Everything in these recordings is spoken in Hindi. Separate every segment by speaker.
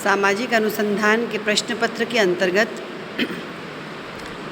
Speaker 1: सामाजिक अनुसंधान के प्रश्न पत्र के अंतर्गत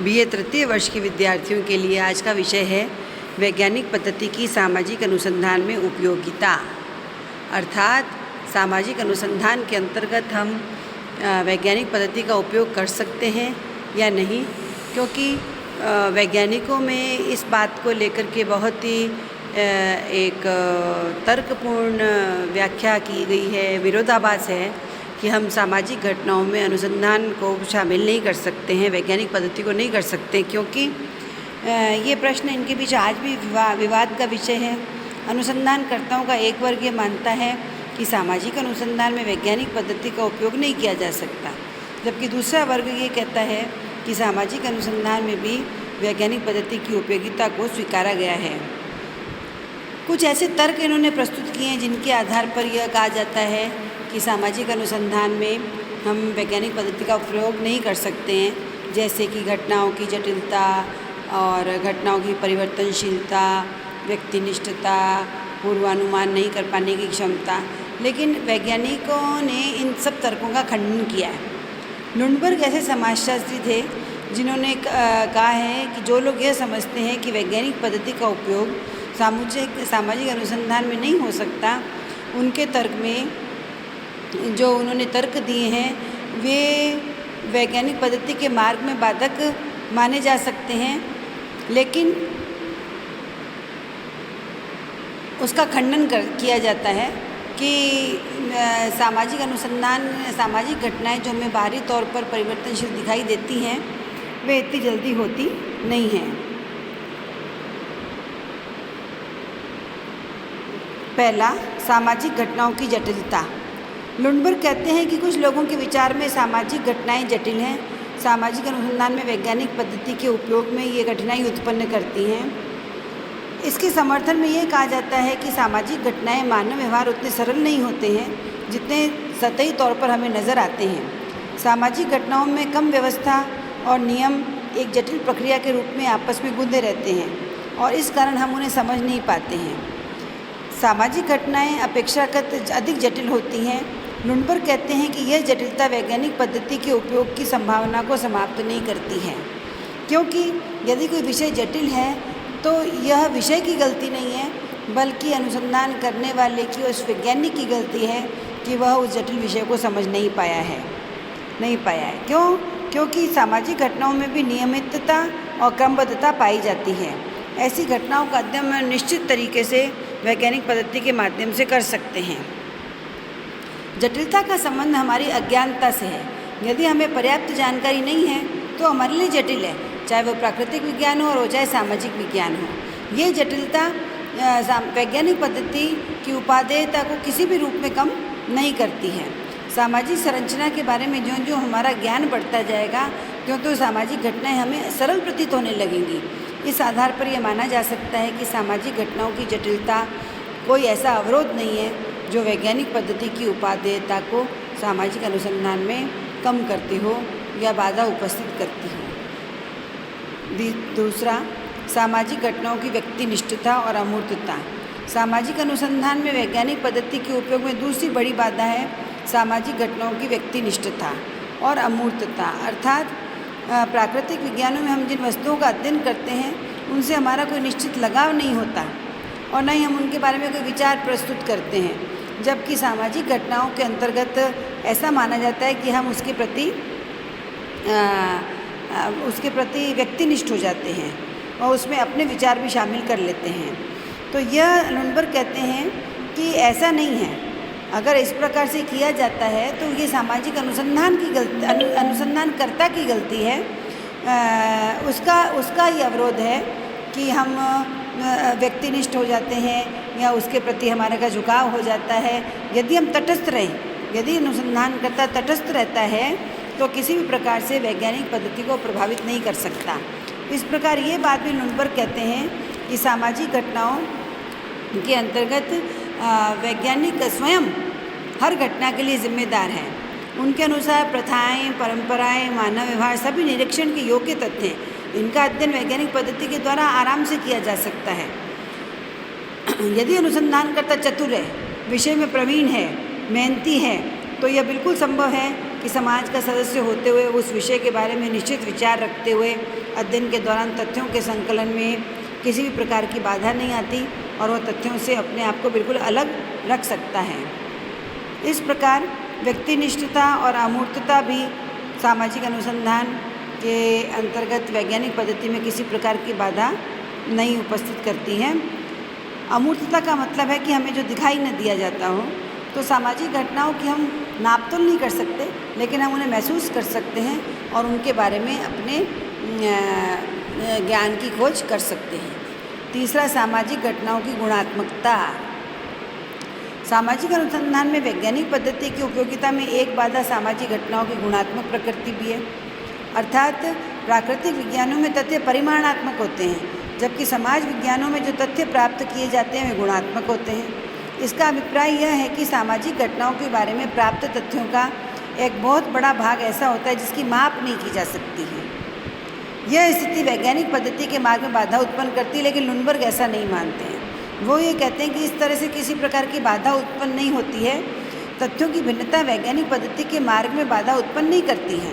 Speaker 1: बीए तृतीय वर्ष के विद्यार्थियों के लिए आज का विषय है वैज्ञानिक पद्धति की सामाजिक अनुसंधान में उपयोगिता। अर्थात सामाजिक अनुसंधान के अंतर्गत हम वैज्ञानिक पद्धति का उपयोग कर सकते हैं या नहीं, क्योंकि वैज्ञानिकों में इस बात को लेकर के बहुत ही एक तर्कपूर्ण व्याख्या की गई है, विरोधाभास है कि हम सामाजिक घटनाओं में अनुसंधान को शामिल नहीं कर सकते हैं, वैज्ञानिक पद्धति को नहीं कर सकते, क्योंकि ये प्रश्न इनके बीच आज भी विवाद का विषय है। अनुसंधानकर्ताओं का एक वर्ग ये मानता है कि सामाजिक अनुसंधान में वैज्ञानिक पद्धति का उपयोग नहीं किया जा सकता, जबकि दूसरा वर्ग ये कहता है कि सामाजिक अनुसंधान में भी वैज्ञानिक पद्धति की उपयोगिता को स्वीकारा गया है। कुछ ऐसे तर्क इन्होंने प्रस्तुत किए हैं जिनके आधार पर यह कहा जाता है कि सामाजिक अनुसंधान में हम वैज्ञानिक पद्धति का प्रयोग नहीं कर सकते हैं, जैसे कि घटनाओं की जटिलता और घटनाओं की परिवर्तनशीलता, व्यक्तिनिष्ठता, पूर्वानुमान नहीं कर पाने की क्षमता। लेकिन वैज्ञानिकों ने इन सब तर्कों का खंडन किया है। लुंडबर्ग ऐसे समाजशास्त्री थे जिन्होंने कहा है कि जो लोग यह समझते हैं कि वैज्ञानिक पद्धति का उपयोग सामाजिक अनुसंधान में नहीं हो सकता, उनके तर्क में जो उन्होंने तर्क दिए हैं वे वैज्ञानिक पद्धति के मार्ग में बाधक माने जा सकते हैं, लेकिन उसका खंडन किया जाता है कि सामाजिक अनुसंधान, सामाजिक घटनाएं जो हमें बाहरी तौर पर परिवर्तनशील दिखाई देती हैं वे इतनी जल्दी होती नहीं हैं। पहला, सामाजिक घटनाओं की जटिलता। लुंडबर्ग कहते हैं कि कुछ लोगों के विचार में सामाजिक घटनाएं जटिल हैं। सामाजिक अनुसंधान में वैज्ञानिक पद्धति के उपयोग में ये कठिनाई उत्पन्न करती हैं। इसके समर्थन में ये कहा जाता है कि सामाजिक घटनाएं मानव व्यवहार उतने सरल नहीं होते हैं जितने सतही तौर पर हमें नज़र आते हैं। सामाजिक घटनाओं में कम व्यवस्था और नियम एक जटिल प्रक्रिया के रूप में आपस में गुंदे रहते हैं और इस कारण हम उन्हें समझ नहीं पाते हैं। सामाजिक घटनाएं अपेक्षाकृत अधिक जटिल होती हैं। लुंडबर्ग कहते हैं कि यह जटिलता वैज्ञानिक पद्धति के उपयोग की संभावना को समाप्त नहीं करती है, क्योंकि यदि कोई विषय जटिल है तो यह विषय की गलती नहीं है, बल्कि अनुसंधान करने वाले की, उस वैज्ञानिक की गलती है कि वह उस जटिल विषय को समझ नहीं पाया है। क्यों? क्योंकि सामाजिक घटनाओं में भी नियमितता और क्रमबद्धता पाई जाती है। ऐसी घटनाओं का अध्ययन हम निश्चित तरीके से वैज्ञानिक पद्धति के माध्यम से कर सकते हैं। जटिलता का संबंध हमारी अज्ञानता से है। यदि हमें पर्याप्त जानकारी नहीं है तो हमारे लिए जटिल है, चाहे वो प्राकृतिक विज्ञान हो और चाहे सामाजिक विज्ञान हो। ये जटिलता वैज्ञानिक पद्धति की उपादेयता को किसी भी रूप में कम नहीं करती है। सामाजिक संरचना के बारे में जो हमारा ज्ञान बढ़ता जाएगा, तो सामाजिक घटनाएं हमें सरल प्रतीत होने लगेंगी। इस आधार पर यह माना जा सकता है कि सामाजिक घटनाओं की जटिलता कोई ऐसा अवरोध नहीं है जो वैज्ञानिक पद्धति की उपादेयता को सामाजिक अनुसंधान में कम करती हो या बाधा उपस्थित करती हो। दूसरा, सामाजिक घटनाओं की व्यक्तिनिष्ठता और अमूर्तता। सामाजिक अनुसंधान में वैज्ञानिक पद्धति के उपयोग में दूसरी बड़ी बाधा है सामाजिक घटनाओं की व्यक्तिनिष्ठता और अमूर्तता। अर्थात प्राकृतिक विज्ञानों में हम जिन वस्तुओं का अध्ययन करते हैं उनसे हमारा कोई निश्चित लगाव नहीं होता और न ही हम उनके बारे में कोई विचार प्रस्तुत करते हैं, जबकि सामाजिक घटनाओं के अंतर्गत ऐसा माना जाता है कि हम उसके प्रति व्यक्तिनिष्ठ हो जाते हैं और उसमें अपने विचार भी शामिल कर लेते हैं। तो यह लुंडबर्ग कहते हैं कि ऐसा नहीं है। अगर इस प्रकार से किया जाता है तो ये सामाजिक अनुसंधानकर्ता की गलती है। उसका ही अवरोध है कि हम व्यक्तिनिष्ठ हो जाते हैं या उसके प्रति हमारे का झुकाव हो जाता है। यदि हम तटस्थ रहें, यदि अनुसंधानकर्ता तटस्थ रहता है तो किसी भी प्रकार से वैज्ञानिक पद्धति को प्रभावित नहीं कर सकता। इस प्रकार ये बात भी लुंडबर्ग कहते हैं कि सामाजिक घटनाओं के अंतर्गत वैज्ञानिक स्वयं हर घटना के लिए जिम्मेदार है। उनके अनुसार प्रथाएं, परंपराएं, मानव व्यवहार सभी निरीक्षण के योग्य तथ्य हैं। इनका अध्ययन वैज्ञानिक पद्धति के द्वारा आराम से किया जा सकता है। यदि अनुसंधानकर्ता चतुर है, विषय में प्रवीण है, मेहनती है तो यह बिल्कुल संभव है कि समाज का सदस्य होते हुए उस विषय के बारे में निश्चित विचार रखते हुए अध्ययन के दौरान तथ्यों के संकलन में किसी भी प्रकार की बाधा नहीं आती और वह तथ्यों से अपने आप को बिल्कुल अलग रख सकता है। इस प्रकार व्यक्तिनिष्ठता और अमूर्तता भी सामाजिक अनुसंधान के अंतर्गत वैज्ञानिक पद्धति में किसी प्रकार की बाधा नहीं उपस्थित करती है। अमूर्तता का मतलब है कि हमें जो दिखाई न दिया जाता हो, तो सामाजिक घटनाओं की हम नाप तोल नहीं कर सकते, लेकिन हम उन्हें महसूस कर सकते हैं और उनके बारे में अपने ज्ञान की खोज कर सकते हैं। तीसरा, सामाजिक घटनाओं की गुणात्मकता। सामाजिक अनुसंधान में वैज्ञानिक पद्धति की उपयोगिता में एक बाधा सामाजिक घटनाओं की गुणात्मक प्रकृति भी है। अर्थात प्राकृतिक विज्ञानों में तथ्य परिमाणात्मक होते हैं, जबकि समाज विज्ञानों में जो तथ्य प्राप्त किए जाते हैं वे गुणात्मक होते हैं। इसका अभिप्राय यह है कि सामाजिक घटनाओं के बारे में प्राप्त तथ्यों का एक बहुत बड़ा भाग ऐसा होता है जिसकी माप नहीं की जा सकती है। यह स्थिति वैज्ञानिक पद्धति के मार्ग में बाधा उत्पन्न करती है, लेकिन लुनबर्ग ऐसा नहीं मानते हैं। वो ये कहते हैं कि इस तरह से किसी प्रकार की बाधा उत्पन्न नहीं होती है। तथ्यों की भिन्नता वैज्ञानिक पद्धति के मार्ग में बाधा उत्पन्न नहीं करती है।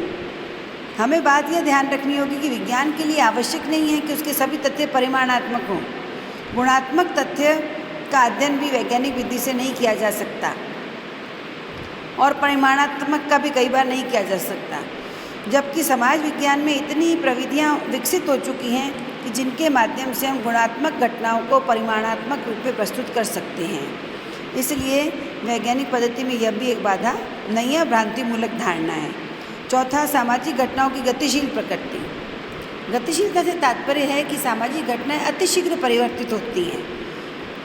Speaker 1: हमें बात यह ध्यान रखनी होगी कि विज्ञान के लिए आवश्यक नहीं है कि उसके सभी तथ्य परिमाणात्मक हों। गुणात्मक तथ्य का अध्ययन भी वैज्ञानिक विधि से नहीं किया जा सकता और परिमाणात्मक का भी कई बार नहीं किया जा सकता, जबकि समाज विज्ञान में इतनी प्रविधियां विकसित हो चुकी हैं कि जिनके माध्यम से हम गुणात्मक घटनाओं को परिमाणात्मक रूप में प्रस्तुत कर सकते हैं। इसलिए वैज्ञानिक पद्धति में यह भी एक बाधा नहीं है, भ्रांतिमूलक धारणा है। चौथा, सामाजिक घटनाओं की गतिशील प्रकृति। गतिशीलता से तात्पर्य है कि सामाजिक घटनाएं अतिशीघ्र परिवर्तित होती हैं,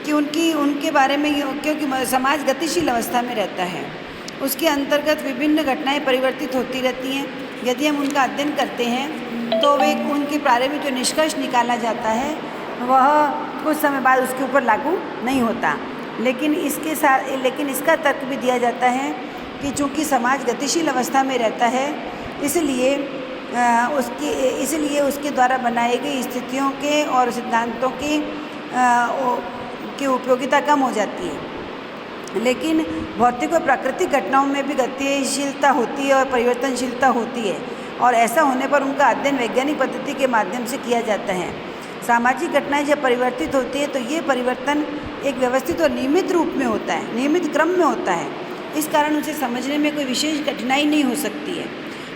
Speaker 1: कि उनके बारे में, क्योंकि समाज गतिशील अवस्था में रहता है, उसके अंतर्गत विभिन्न घटनाएं परिवर्तित होती रहती हैं। यदि हम उनका अध्ययन करते हैं तो वे उनके बारे में जो निष्कर्ष निकाला जाता है वह कुछ समय बाद उसके ऊपर लागू नहीं होता। लेकिन इसका तर्क भी दिया जाता है कि चूँकि समाज गतिशील अवस्था में रहता है, इसलिए उसके द्वारा बनाई गई स्थितियों के और सिद्धांतों की उपयोगिता कम हो जाती है। लेकिन भौतिक और प्राकृतिक घटनाओं में भी गतिशीलता होती है और परिवर्तनशीलता होती है, और ऐसा होने पर उनका अध्ययन वैज्ञानिक पद्धति के माध्यम से किया जाता है। सामाजिक घटनाएं जब परिवर्तित होती है तो ये परिवर्तन एक व्यवस्थित और नियमित रूप में होता है, नियमित क्रम में होता है। इस कारण उसे समझने में कोई विशेष कठिनाई नहीं हो सकती है,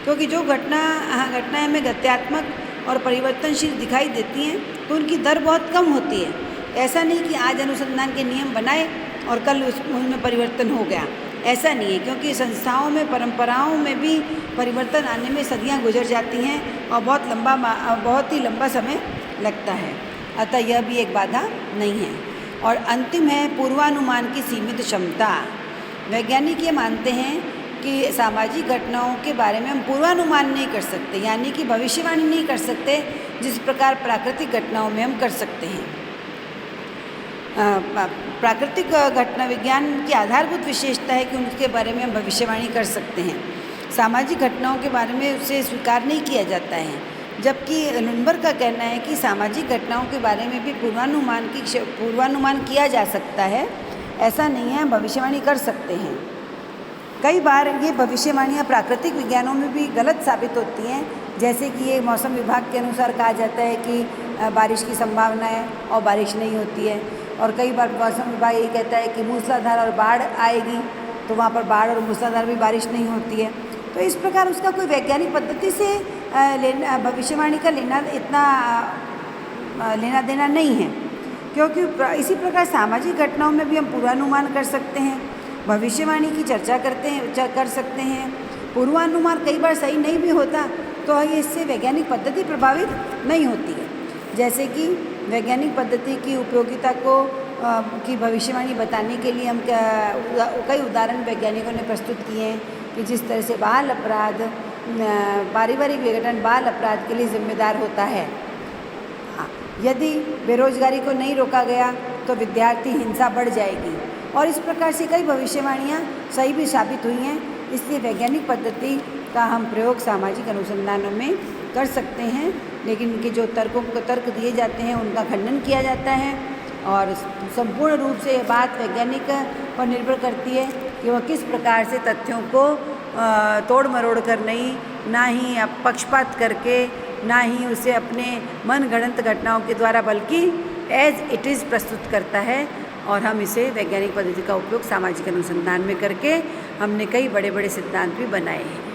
Speaker 1: क्योंकि जो घटनाएं हमें गत्यात्मक और परिवर्तनशील दिखाई देती हैं तो उनकी दर बहुत कम होती है। ऐसा नहीं कि आज अनुसंधान के नियम बनाए और कल उनमें परिवर्तन हो गया, ऐसा नहीं है, क्योंकि संस्थाओं में, परंपराओं में भी परिवर्तन आने में सदियां गुजर जाती हैं और बहुत ही लंबा समय लगता है। अतः यह भी एक बाधा नहीं है। और अंतिम है पूर्वानुमान की सीमित क्षमता। वैज्ञानिक ये मानते हैं कि सामाजिक घटनाओं के बारे में हम पूर्वानुमान नहीं कर सकते, यानी कि भविष्यवाणी नहीं कर सकते जिस प्रकार प्राकृतिक घटनाओं में हम कर सकते हैं। प्राकृतिक घटना विज्ञान की आधारभूत विशेषता है कि उनके बारे में हम भविष्यवाणी कर सकते हैं। सामाजिक घटनाओं के बारे में उसे स्वीकार नहीं किया जाता है, जबकि लुनबर्ग का कहना है कि सामाजिक घटनाओं के बारे में भी पूर्वानुमान किया जा सकता है। ऐसा नहीं है, भविष्यवाणी कर सकते हैं। कई बार ये भविष्यवाणियाँ प्राकृतिक विज्ञानों में भी गलत साबित होती हैं, जैसे कि ये मौसम विभाग के अनुसार कहा जाता है कि बारिश की संभावना है और बारिश नहीं होती है। और कई बार मौसम विभाग ये कहता है कि मूसलाधार और बाढ़ आएगी, तो वहाँ पर बाढ़ और मूसलाधार भी बारिश नहीं होती है। तो इस प्रकार उसका कोई वैज्ञानिक पद्धति से भविष्यवाणी का लेना देना नहीं है, क्योंकि इसी प्रकार सामाजिक घटनाओं में भी हम पूर्वानुमान कर सकते हैं, भविष्यवाणी की चर्चा कर सकते हैं। पूर्वानुमान कई बार सही नहीं भी होता तो इससे वैज्ञानिक पद्धति प्रभावित नहीं होती है। जैसे कि वैज्ञानिक पद्धति की उपयोगिता की भविष्यवाणी बताने के लिए हम कई उदाहरण वैज्ञानिकों ने प्रस्तुत किए हैं कि जिस तरह से बाल अपराध, पारिवारिक विघटन बाल अपराध के लिए जिम्मेदार होता है। यदि बेरोजगारी को नहीं रोका गया तो विद्यार्थी हिंसा बढ़ जाएगी, और इस प्रकार से कई भविष्यवाणियाँ सही भी साबित हुई हैं। इसलिए वैज्ञानिक पद्धति का हम प्रयोग सामाजिक अनुसंधानों में कर सकते हैं, लेकिन उनके जो तर्क दिए जाते हैं उनका खंडन किया जाता है। और संपूर्ण रूप से ये बात वैज्ञानिक पर निर्भर करती है कि वह किस प्रकार से तथ्यों को तोड़ मरोड़ कर नहीं, ना ही पक्षपात करके, ना ही उसे अपने मनगढ़ंत घटनाओं के द्वारा, बल्कि एज इट इज़ प्रस्तुत करता है। और हम इसे वैज्ञानिक पद्धति का उपयोग सामाजिक अनुसंधान में करके हमने कई बड़े बड़े सिद्धांत भी बनाए हैं।